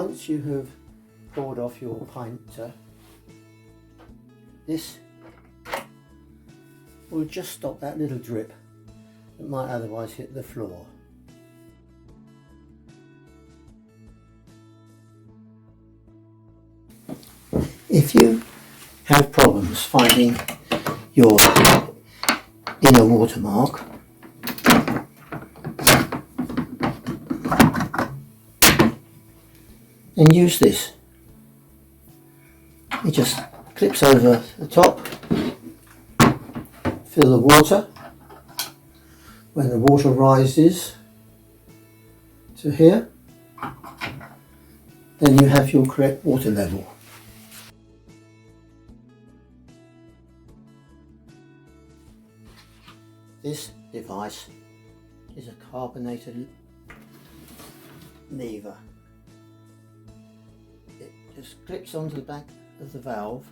Once you have poured off your pinter, this will just stop that little drip that might otherwise hit the floor. If you have problems finding your inner watermark, then use this. It just clips over the top, fill the water. When the water rises to here, then you have your correct water level. This device is a carbonated lever. It just clips onto the back of the valve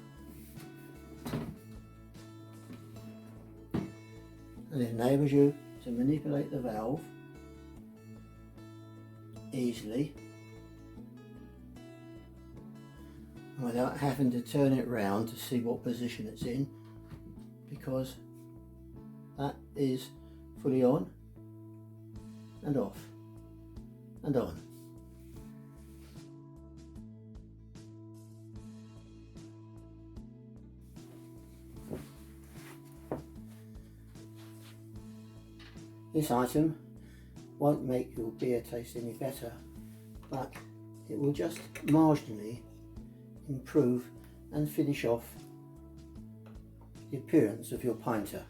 and it enables you to manipulate the valve easily without having to turn it round to see what position it's in, because that is fully on and off and on. This item won't make your beer taste any better, but it will just marginally improve and finish off the appearance of your pinter.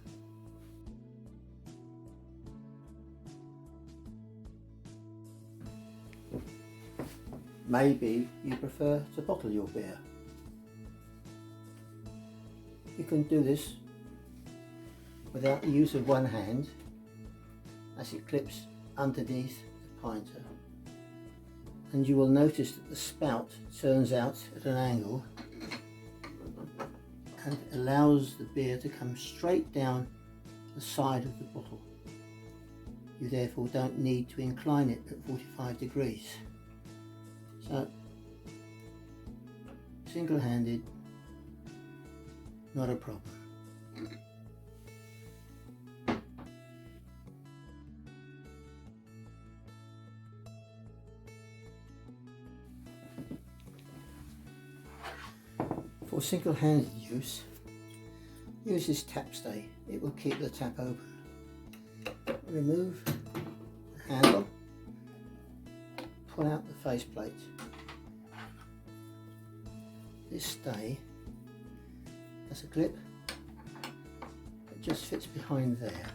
Maybe you prefer to bottle your beer. You can do this without the use of one hand, as it clips underneath the pinter, and you will notice that the spout turns out at an angle and allows the beer to come straight down the side of the bottle. You therefore don't need to incline it at 45 degrees. So, single-handed, not a problem. For single-handed use, use this tap stay. It will keep the tap open. Remove the handle, pull out the faceplate. This stay has a clip that just fits behind there.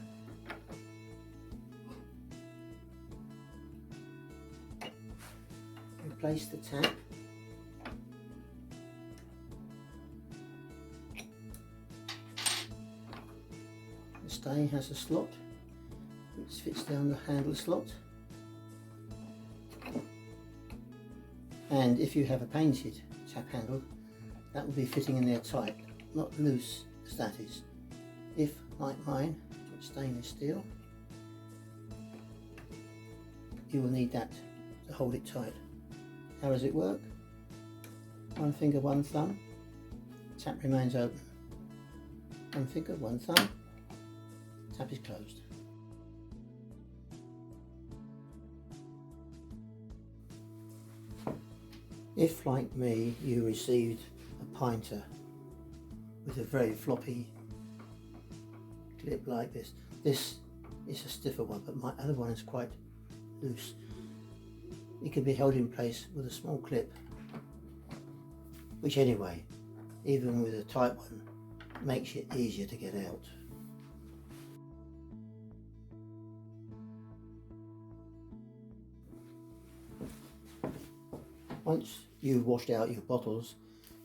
Replace the tap. The stay has a slot which fits down the handle slot, and if you have a painted tap handle, that will be fitting in there tight, not loose as that is. If, like mine, it's stainless steel, you will need that to hold it tight. How does it work? One finger, one thumb, tap remains open. One finger, one thumb, tap is closed. If, like me, you received a pinter with a very floppy clip like this, this is a stiffer one, but my other one is quite loose. It can be held in place with a small clip, which anyway, even with a tight one, makes it easier to get out. Once you've washed out your bottles,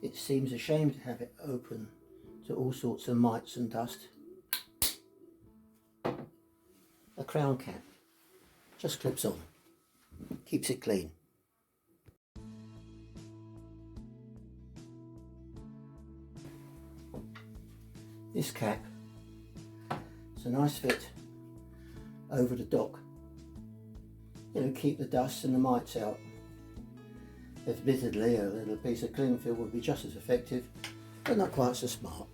it seems a shame to have it open to all sorts of mites and dust. A crown cap just clips on, keeps it clean. This cap is a nice fit over the dock. It'll keep the dust and the mites out. Admittedly, a little piece of cling film would be just as effective, but not quite so smart.